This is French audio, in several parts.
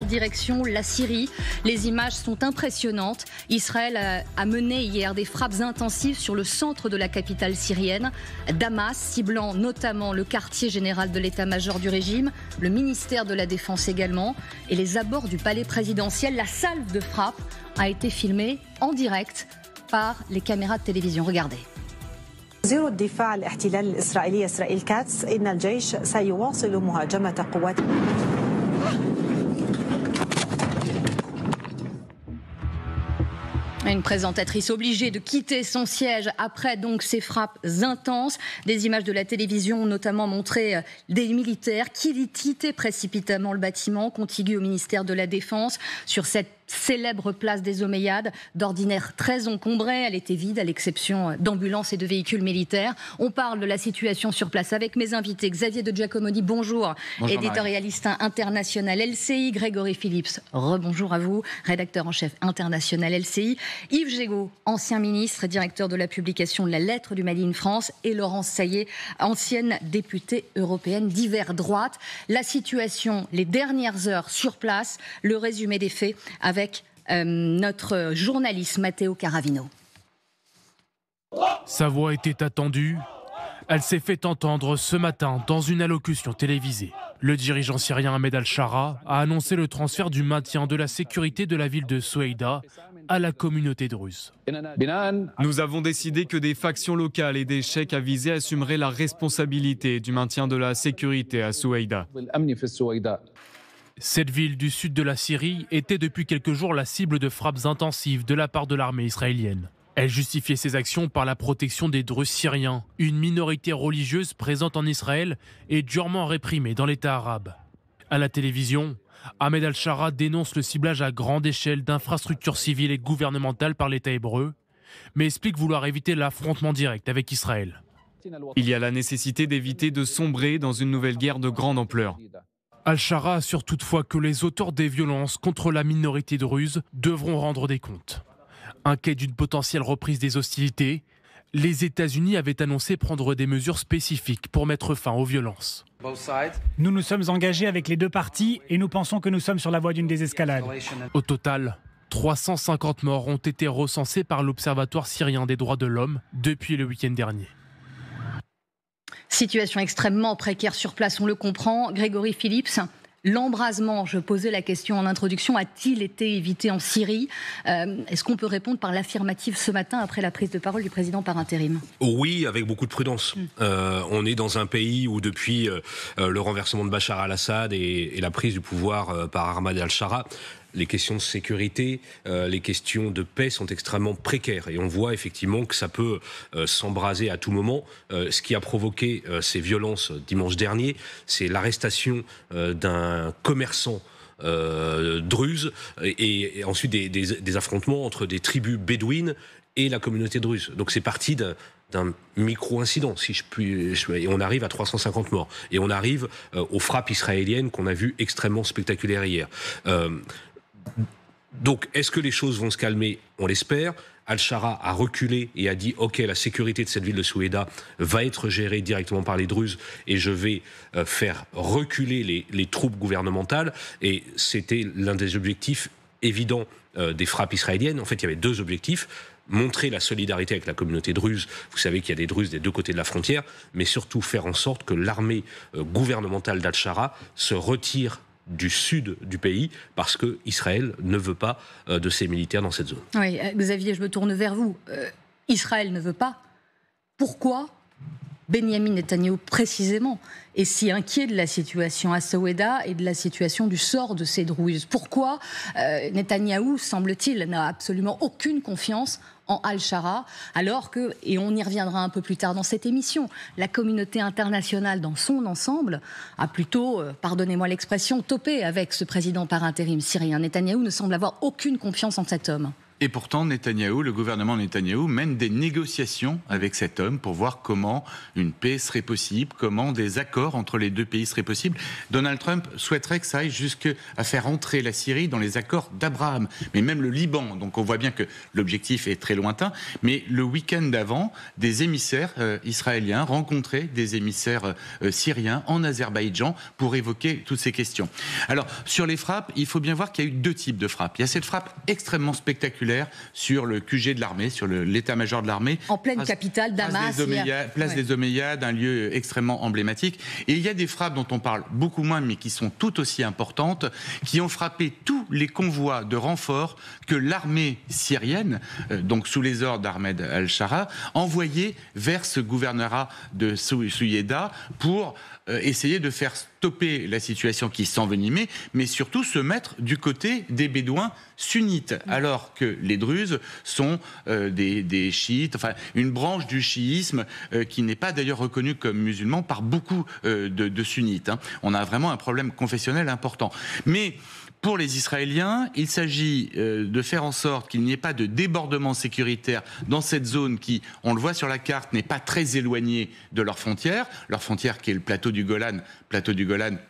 direction la Syrie. Les images sont impressionnantes. Israël a mené hier des frappes intensives sur le centre de la capitale syrienne, Damas, ciblant notamment le quartier général de l'état-major du régime, le ministère de la Défense également, et les abords du palais présidentiel. La salve de frappe a été filmée en direct par les caméras de télévision. Regardez. وزير الدفاع الاحتلال الإسرائيلي إسرائيل كاتس إن الجيش سيواصل مهاجمة قوات. Une présentatrice obligée de quitter son siège après donc ces frappes intenses. Des images de la télévision ont notamment montré des militaires qui quittaient précipitamment le bâtiment contigu au ministère de la Défense sur cette célèbre place des Omeyyades, d'ordinaire très encombrée. Elle était vide à l'exception d'ambulances et de véhicules militaires. On parle de la situation sur place avec mes invités. Xavier de Giacomoni, bonjour. Éditorialiste international LCI. Grégory Phillips, rebonjour à vous, rédacteur en chef international LCI. Yves Jégo, ancien ministre et directeur de la publication de la Lettre du Made in France, et Laurence Saillé, ancienne députée européenne d'hiver droite. La situation, les dernières heures sur place, le résumé des faits avec notre journaliste Matteo Caravino. Sa voix était attendue. Elle s'est fait entendre ce matin dans une allocution télévisée. Le dirigeant syrien Ahmed al-Shara a annoncé le transfert du maintien de la sécurité de la ville de Soueïda à la communauté druze. Nous avons décidé que des factions locales et des cheikhs avisés assumeraient la responsabilité du maintien de la sécurité à Soueïda. Cette ville du sud de la Syrie était depuis quelques jours la cible de frappes intensives de la part de l'armée israélienne. Elle justifiait ses actions par la protection des Druzes syriens, une minorité religieuse présente en Israël et durement réprimée dans l'État arabe. À la télévision, Ahmed al-Shara dénonce le ciblage à grande échelle d'infrastructures civiles et gouvernementales par l'État hébreu, mais explique vouloir éviter l'affrontement direct avec Israël. Il y a la nécessité d'éviter de sombrer dans une nouvelle guerre de grande ampleur. Al-Shara assure toutefois que les auteurs des violences contre la minorité druze devront rendre des comptes. Inquiet d'une potentielle reprise des hostilités, les États-Unis avaient annoncé prendre des mesures spécifiques pour mettre fin aux violences. Nous nous sommes engagés avec les deux parties et nous pensons que nous sommes sur la voie d'une désescalade. Au total, 350 morts ont été recensés par l'Observatoire syrien des droits de l'homme depuis le week-end dernier. Situation extrêmement précaire sur place, on le comprend. Grégory Phillips, l'embrasement, je posais la question en introduction, a-t-il été évité en Syrie ? Est-ce qu'on peut répondre par l'affirmative ce matin après la prise de parole du président par intérim ? Oui, avec beaucoup de prudence. On est dans un pays où depuis le renversement de Bachar al-Assad et la prise du pouvoir par Ahmed al-Shara, les questions de sécurité, les questions de paix sont extrêmement précaires. Et on voit effectivement que ça peut s'embraser à tout moment. Ce qui a provoqué ces violences dimanche dernier, c'est l'arrestation d'un commerçant druze et ensuite des affrontements entre des tribus bédouines et la communauté druze. Donc c'est parti d'un micro-incident, si je puis, et on arrive à 350 morts. Et on arrive aux frappes israéliennes qu'on a vues extrêmement spectaculaires hier. Donc, est-ce que les choses vont se calmer ? On l'espère. Al-Shara a reculé et a dit « Ok, la sécurité de cette ville de Soueïda va être gérée directement par les Druzes et je vais faire reculer les troupes gouvernementales. » Et c'était l'un des objectifs évidents des frappes israéliennes. En fait, il y avait deux objectifs. Montrer la solidarité avec la communauté druze. Vous savez qu'il y a des Druzes des deux côtés de la frontière, mais surtout faire en sorte que l'armée gouvernementale d'Al-Shara se retire du sud du pays parce que Israël ne veut pas de ses militaires dans cette zone. Oui, Xavier, je me tourne vers vous. Israël ne veut pas. Pourquoi Benyamin Netanyahou précisément est si inquiet de la situation à Soueïda et de la situation du sort de ces Druzes? Pourquoi Netanyahou, semble-t-il, n'a absolument aucune confiance en Al-Shara, alors que, et on y reviendra un peu plus tard dans cette émission, la communauté internationale dans son ensemble a plutôt, pardonnez-moi l'expression, topé avec ce président par intérim syrien. Netanyahou ne semble avoir aucune confiance en cet homme. Et pourtant, le gouvernement Netanyahou mène des négociations avec cet homme pour voir comment une paix serait possible, comment des accords entre les deux pays seraient possibles. Donald Trump souhaiterait que ça aille jusqu'à faire entrer la Syrie dans les accords d'Abraham, mais même le Liban. Donc on voit bien que l'objectif est très lointain. Mais le week-end d'avant, des émissaires israéliens rencontraient des émissaires syriens en Azerbaïdjan pour évoquer toutes ces questions. Alors, sur les frappes, il faut bien voir qu'il y a eu deux types de frappes. Il y a cette frappe extrêmement spectaculaire sur le QG de l'armée, sur l'état-major de l'armée. En pleine capitale, Damas. Place des Omeyyades, un lieu extrêmement emblématique. Et il y a des frappes dont on parle beaucoup moins, mais qui sont tout aussi importantes, qui ont frappé tous les convois de renforts que l'armée syrienne, donc sous les ordres d'Ahmed al-Shara, envoyait vers ce gouvernorat de Souyeda pour essayer de faire stopper la situation qui s'envenimait, mais surtout se mettre du côté des Bédouins sunnites, alors que les Druzes sont des chiites, enfin une branche du chiisme qui n'est pas d'ailleurs reconnue comme musulman par beaucoup de sunnites. On a vraiment un problème confessionnel important. Mais pour les Israéliens, il s'agit de faire en sorte qu'il n'y ait pas de débordement sécuritaire dans cette zone qui, on le voit sur la carte, n'est pas très éloignée de leur frontière qui est le plateau du Golan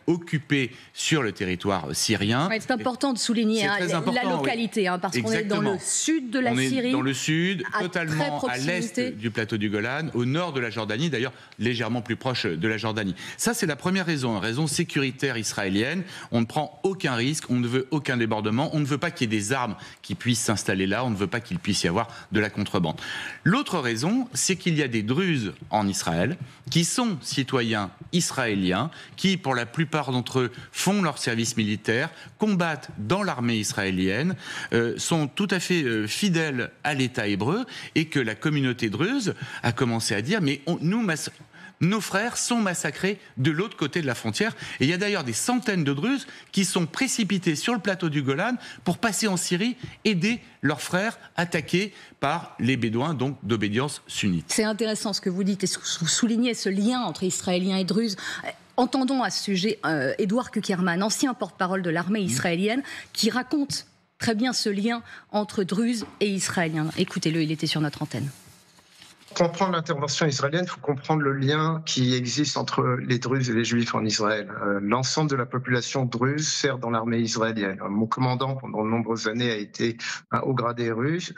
occupé sur le territoire syrien. Ouais, c'est important de souligner la localité, parce qu'on est dans le sud de la Syrie. On est dans le sud, totalement à l'est du plateau du Golan, au nord de la Jordanie, d'ailleurs légèrement plus proche de la Jordanie. Ça, c'est la première raison, une raison sécuritaire israélienne. On ne prend aucun risque, on ne veut aucun débordement, on ne veut pas qu'il y ait des armes qui puissent s'installer là, on ne veut pas qu'il puisse y avoir de la contrebande. L'autre raison, c'est qu'il y a des Druzes en Israël qui sont citoyens israéliens, qui, pour la plupart d'entre eux, font leur service militaire, combattent dans l'armée israélienne, sont tout à fait fidèles à l'État hébreu, et que la communauté druze a commencé à dire « mais nos frères sont massacrés de l'autre côté de la frontière ». Et il y a d'ailleurs des centaines de Druzes qui sont précipités sur le plateau du Golan pour passer en Syrie, aider leurs frères attaqués par les Bédouins, donc d'obédience sunnite. C'est intéressant ce que vous dites, et vous soulignez ce lien entre Israéliens et Druzes. Entendons à ce sujet Édouard Kuckerman, ancien porte-parole de l'armée israélienne, qui raconte très bien ce lien entre Druzes et Israéliens. Écoutez-le, il était sur notre antenne. Pour comprendre l'intervention israélienne, il faut comprendre le lien qui existe entre les Druzes et les Juifs en Israël. L'ensemble de la population druze sert dans l'armée israélienne. Mon commandant, pendant de nombreuses années, a été un haut gradé druze,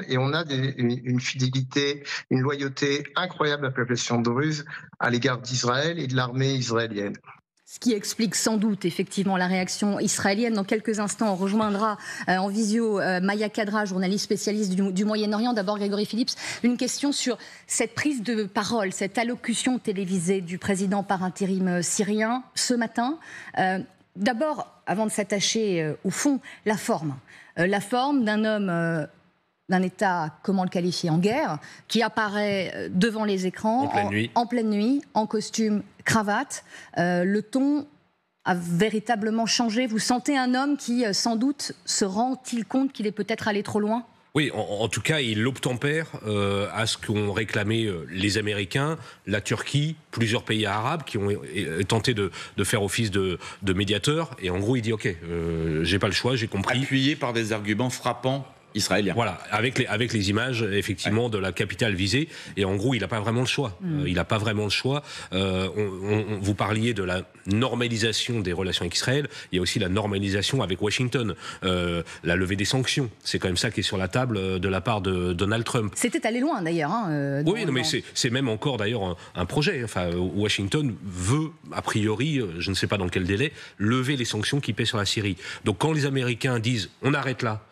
et on a une fidélité, une loyauté incroyable de la population druze à l'égard d'Israël et de l'armée israélienne. Ce qui explique sans doute effectivement la réaction israélienne. Dans quelques instants, on rejoindra en visio Maya Kadra, journaliste spécialiste du Moyen-Orient. D'abord, Grégory Phillips, une question sur cette prise de parole, cette allocution télévisée du président par intérim syrien ce matin. D'abord, avant de s'attacher au fond, la forme d'un homme... d'un État, comment le qualifier, en guerre, qui apparaît devant les écrans en pleine nuit, en costume, cravate. Le ton a véritablement changé. Vous sentez un homme qui, sans doute, se rend-il compte qu'il est peut-être allé trop loin ? Oui, en tout cas, il obtempère à ce qu'ont réclamé les Américains, la Turquie, plusieurs pays arabes qui ont tenté de faire office de médiateurs. Et en gros, il dit « Ok, j'ai pas le choix, j'ai compris ». Appuyé par des arguments frappants israélien. Voilà, avec les images effectivement de la capitale visée, et en gros il n'a pas vraiment le choix. Il n'a pas vraiment le choix. Vous parliez de la normalisation des relations avec Israël, il y a aussi la normalisation avec Washington, la levée des sanctions. C'est quand même ça qui est sur la table de la part de Donald Trump. C'était allé loin d'ailleurs. Oui, mais c'est même encore d'ailleurs un projet. Enfin, Washington veut, a priori, je ne sais pas dans quel délai, lever les sanctions qui pèsent sur la Syrie. Donc quand les Américains disent on arrête là,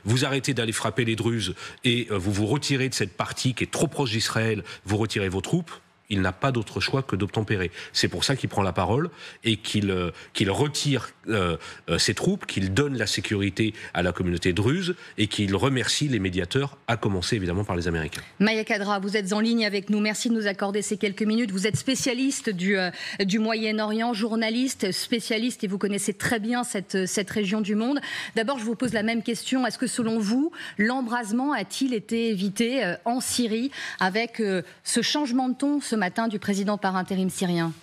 vous arrêtez d'aller frapper les Druzes et vous vous retirez de cette partie qui est trop proche d'Israël, vous retirez vos troupes, il n'a pas d'autre choix que d'obtempérer. C'est pour ça qu'il prend la parole et qu'il retire ses troupes, qu'il donne la sécurité à la communauté druze et qu'il remercie les médiateurs, à commencer évidemment par les Américains. Maya Kadra, vous êtes en ligne avec nous. Merci de nous accorder ces quelques minutes. Vous êtes spécialiste du Moyen-Orient, journaliste, spécialiste, et vous connaissez très bien cette région du monde. D'abord, je vous pose la même question. Est-ce que selon vous, l'embrasement a-t-il été évité en Syrie avec ce changement de ton ce matin du président par intérim syrien?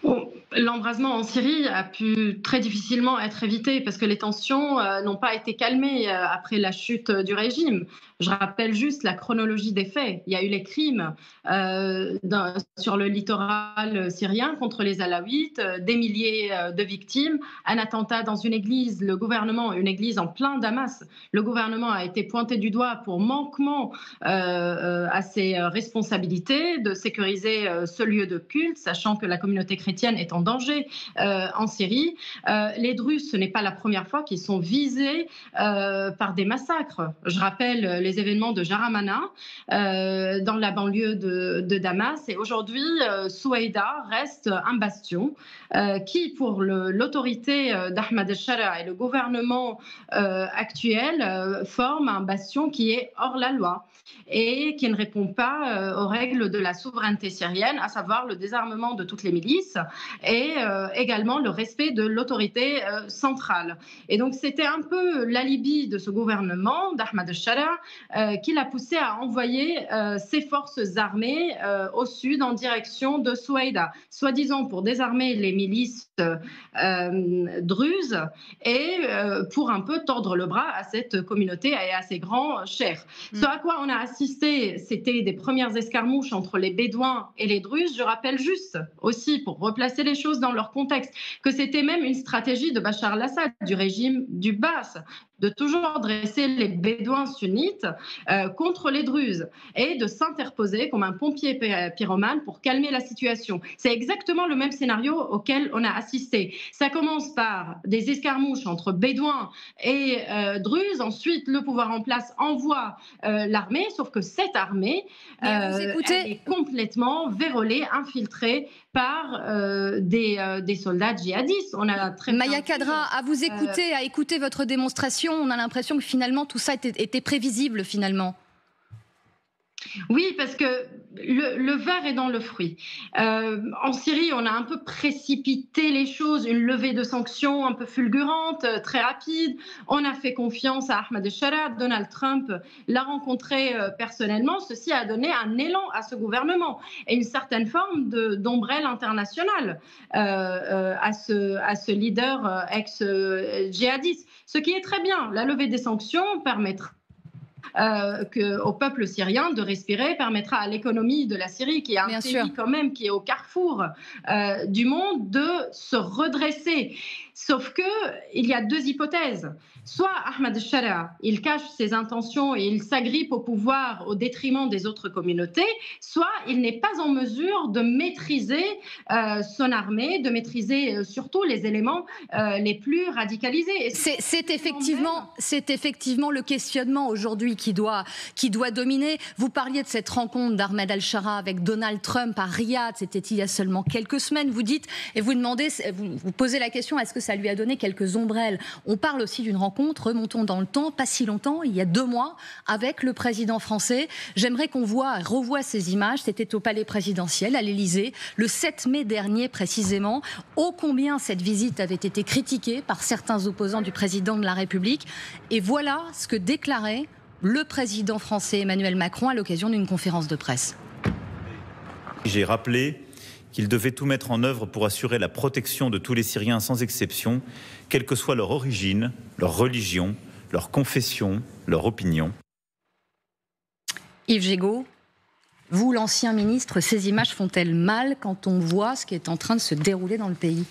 Bon, L'embrasement en Syrie a pu très difficilement être évité parce que les tensions n'ont pas été calmées après la chute du régime. Je rappelle juste la chronologie des faits. Il y a eu les crimes sur le littoral syrien contre les Alaouites, des milliers de victimes, un attentat dans une église, une église en plein Damas. Le gouvernement a été pointé du doigt pour manquement à ses responsabilités de sécuriser ce lieu de culte, sachant que la communauté chrétienne est en danger en Syrie. Les Druzes, ce n'est pas la première fois qu'ils sont visés par des massacres. Je rappelle les événements de Jaramana dans la banlieue de Damas. Et aujourd'hui, Souaïda reste un bastion qui, pour l'autorité d'Ahmed el-Shara et le gouvernement actuel, forme un bastion qui est hors la loi et qui ne répond pas aux règles de la souveraineté syrienne, à savoir le désarmement de toutes les milices et également le respect de l'autorité centrale. Et donc c'était un peu l'alibi de ce gouvernement d'Ahmed el-Shara qui l'a poussé à envoyer ses forces armées au sud en direction de Souaïda, soi-disant pour désarmer les milices druzes et pour un peu tordre le bras à cette communauté et à ses grands chefs. Ce à quoi on a assisté, c'était des premières escarmouches entre les Bédouins et les Druzes. Je rappelle juste aussi, pour replacer les choses dans leur contexte, que c'était même une stratégie de Bachar el-Assad, du régime du Baas, de toujours dresser les Bédouins sunnites contre les Druzes et de s'interposer comme un pompier pyromane pour calmer la situation. C'est exactement le même scénario auquel on a assisté. Ça commence par des escarmouches entre Bédouins et Druzes. Ensuite, le pouvoir en place envoie l'armée, sauf que cette armée elle est complètement vérolée, infiltrée par des soldats djihadistes. On a Maya Kadra, à vous écouter, à écouter votre démonstration, on a l'impression que finalement tout ça était prévisible finalement. Oui, parce que le verre est dans le fruit. En Syrie, on a un peu précipité les choses, une levée de sanctions un peu fulgurante, très rapide. On a fait confiance à Ahmed el-Shara. Donald Trump l'a rencontré personnellement. Ceci a donné un élan à ce gouvernement et une certaine forme d'ombrelle internationale à ce leader ex-djihadiste. Ce qui est très bien. La levée des sanctions permettra au peuple syrien de respirer, permettra à l'économie de la Syrie, qui est un pays quand même qui est au carrefour du monde, de se redresser. Sauf qu'il y a deux hypothèses. Soit Ahmed el-Shara, il cache ses intentions et il s'agrippe au pouvoir au détriment des autres communautés, soit il n'est pas en mesure de maîtriser son armée, de maîtriser surtout les éléments les plus radicalisés. C'est effectivement le questionnement aujourd'hui qui doit dominer. Vous parliez de cette rencontre d'Ahmed el-Shara avec Donald Trump à Riyad, c'était il y a seulement quelques semaines. Vous dites et vous demandez, vous posez la question, est-ce que ça lui a donné quelques ombrelles? On parle aussi d'une rencontre, remontons dans le temps, pas si longtemps, il y a 2 mois, avec le président français. J'aimerais qu'on revoie ces images. C'était au palais présidentiel, à l'Élysée, le 7 mai dernier précisément. Ô combien cette visite avait été critiquée par certains opposants du président de la République. Et voilà ce que déclarait le président français Emmanuel Macron à l'occasion d'une conférence de presse. J'ai rappelé qu'il devait tout mettre en œuvre pour assurer la protection de tous les Syriens sans exception, quelle que soit leur origine, leur religion, leur confession, leur opinion. Yves Jégo, vous, l'ancien ministre, ces images font-elles mal quand on voit ce qui est en train de se dérouler dans le pays ?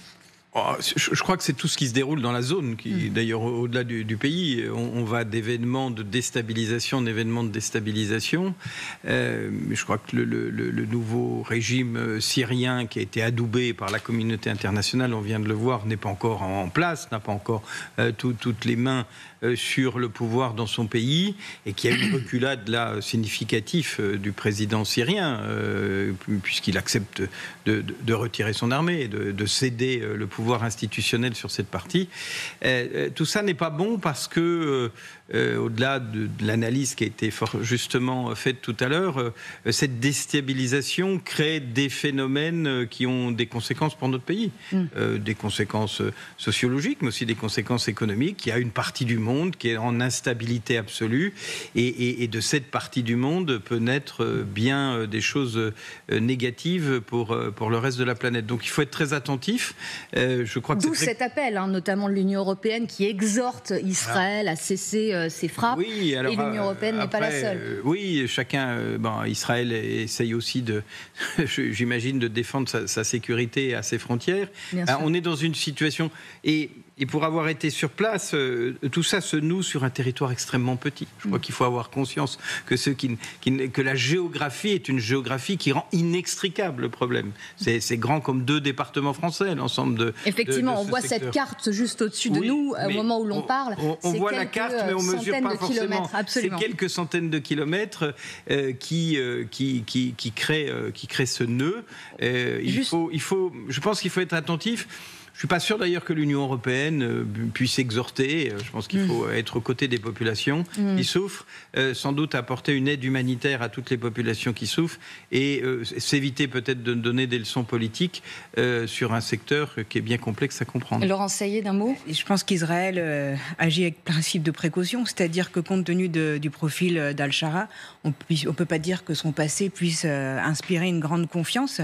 Je crois que c'est tout ce qui se déroule dans la zone, qui d'ailleurs au-delà du pays. On va d'événements de déstabilisation en événements de déstabilisation. Je crois que le nouveau régime syrien qui a été adoubé par la communauté internationale, on vient de le voir, n'est pas encore en place, n'a pas encore toutes les mains sur le pouvoir dans son pays, et qui a eu une reculade là significative du président syrien, puisqu'il accepte de retirer son armée, de céder le pouvoir pouvoir institutionnel sur cette partie. Tout ça n'est pas bon parce que, au-delà de l'analyse qui a été fort justement faite tout à l'heure, cette déstabilisation crée des phénomènes qui ont des conséquences pour notre pays. Des conséquences sociologiques, mais aussi des conséquences économiques. Il y a une partie du monde qui est en instabilité absolue et de cette partie du monde peut naître bien des choses négatives pour le reste de la planète. Donc il faut être très attentif. Je crois que d'où cet appel, notamment de l'Union européenne qui exhorte Israël à cesser ses frappes. Oui, alors, et l'Union européenne n'est pas la seule. Oui, chacun. Israël essaye aussi j'imagine, de défendre sa sécurité à ses frontières. On est dans une situation et pour avoir été sur place, tout ça se noue sur un territoire extrêmement petit. Je crois qu'il faut avoir conscience que la géographie est une géographie qui rend inextricable le problème. C'est grand comme 2 départements français, l'ensemble de. Effectivement, de on voit secteur. Cette carte juste au-dessus de nous, au moment où l'on parle. On voit la carte, mais on ne mesure pas forcément. C'est quelques centaines de kilomètres qui créent ce nœud. Je pense qu'il faut être attentif. Je ne suis pas sûr d'ailleurs que l'Union européenne puisse exhorter. Je pense qu'il faut être aux côtés des populations qui souffrent, sans doute apporter une aide humanitaire à toutes les populations qui souffrent et s'éviter peut-être de donner des leçons politiques sur un secteur qui est bien complexe à comprendre. Laurent Sayé, d'un mot ? Je pense qu'Israël agit avec principe de précaution, c'est-à-dire que compte tenu du profil d'Al-Shara, on ne peut pas dire que son passé puisse inspirer une grande confiance.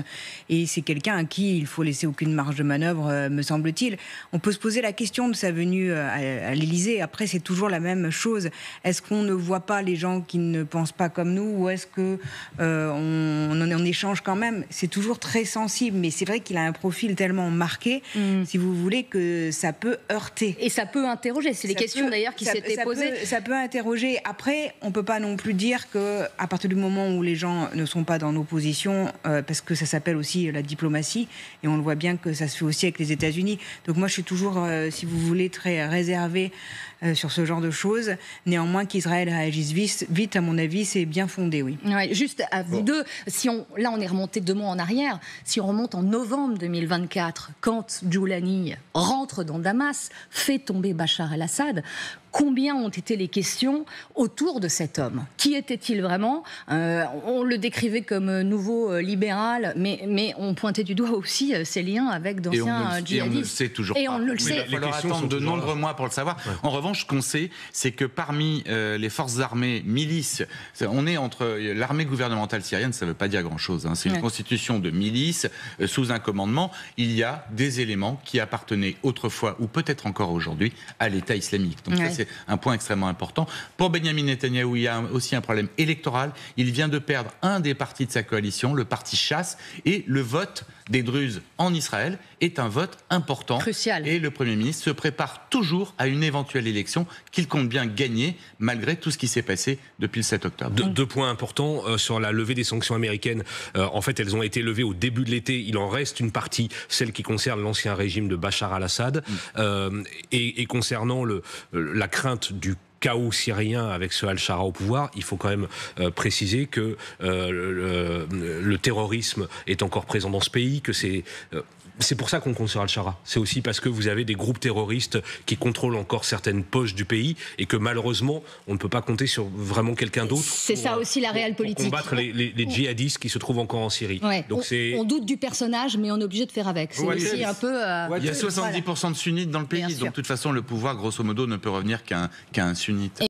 Et c'est quelqu'un à qui il faut laisser aucune marge de manœuvre, me semble-t-il. On peut se poser la question de sa venue à l'Élysée. Après, c'est toujours la même chose. Est-ce qu'on ne voit pas les gens qui ne pensent pas comme nous, ou est-ce que on échange quand même ? C'est toujours très sensible, mais c'est vrai qu'il a un profil tellement marqué, si vous voulez, que ça peut heurter. Et ça peut interroger. C'est les questions d'ailleurs qui s'étaient posées. Ça peut interroger. Après, on ne peut pas non plus dire qu'à partir du moment où les gens ne sont pas dans nos positions, parce que ça s'appelle aussi la diplomatie, et on le voit bien que ça se fait aussi avec les États-Unis. Donc moi, je suis toujours, si vous voulez, très réservée sur ce genre de choses. Néanmoins, qu'Israël réagisse vite, à mon avis, c'est bien fondé, oui. Ouais, juste à vous deux, là on est remonté 2 mois en arrière, si on remonte en novembre 2024, quand Djoulani rentre dans Damas, fait tomber Bachar el-Assad, combien ont été les questions autour de cet homme ? Qui était-il vraiment ? On le décrivait comme nouveau libéral, mais on pointait du doigt aussi ses liens avec d'anciens djihadistes. Et on ne le sait toujours pas. Et on le sait. Il va falloir attendre de nombreux mois pour le savoir. Ouais. En revanche, ce qu'on sait, c'est que parmi les forces armées, milices, on est entre l'armée gouvernementale syrienne, ça ne veut pas dire grand-chose. C'est une constitution de milices sous un commandement. Il y a des éléments qui appartenaient autrefois, ou peut-être encore aujourd'hui, à l'État islamique. Donc ça, c'est un point extrêmement important. Pour Benyamin Netanyahou, il y a aussi un problème électoral. Il vient de perdre un des partis de sa coalition, le parti Chasse, et le vote des Druzes en Israël est un vote important. Crucial. Et le Premier ministre se prépare toujours à une éventuelle élection qu'il compte bien gagner, malgré tout ce qui s'est passé depuis le 7 octobre. 2 points importants sur la levée des sanctions américaines. En fait, elles ont été levées au début de l'été. Il en reste une partie, celle qui concerne l'ancien régime de Bachar al-Assad. Et concernant la crainte du chaos syrien avec ce Al-Shara au pouvoir, il faut quand même préciser que le terrorisme est encore présent dans ce pays, que c'est pour ça qu'on compte sur Al-Shara. C'est aussi parce que vous avez des groupes terroristes qui contrôlent encore certaines poches du pays et que malheureusement, on ne peut pas compter sur vraiment quelqu'un d'autre. C'est ça aussi la réelle politique. Pour combattre les djihadistes qui se trouvent encore en Syrie. Ouais. Donc on doute du personnage, mais on est obligé de faire avec. C'est aussi un peu... il y a 70% de sunnites dans le pays, donc de toute façon, le pouvoir, grosso modo, ne peut revenir qu'à un sunnite.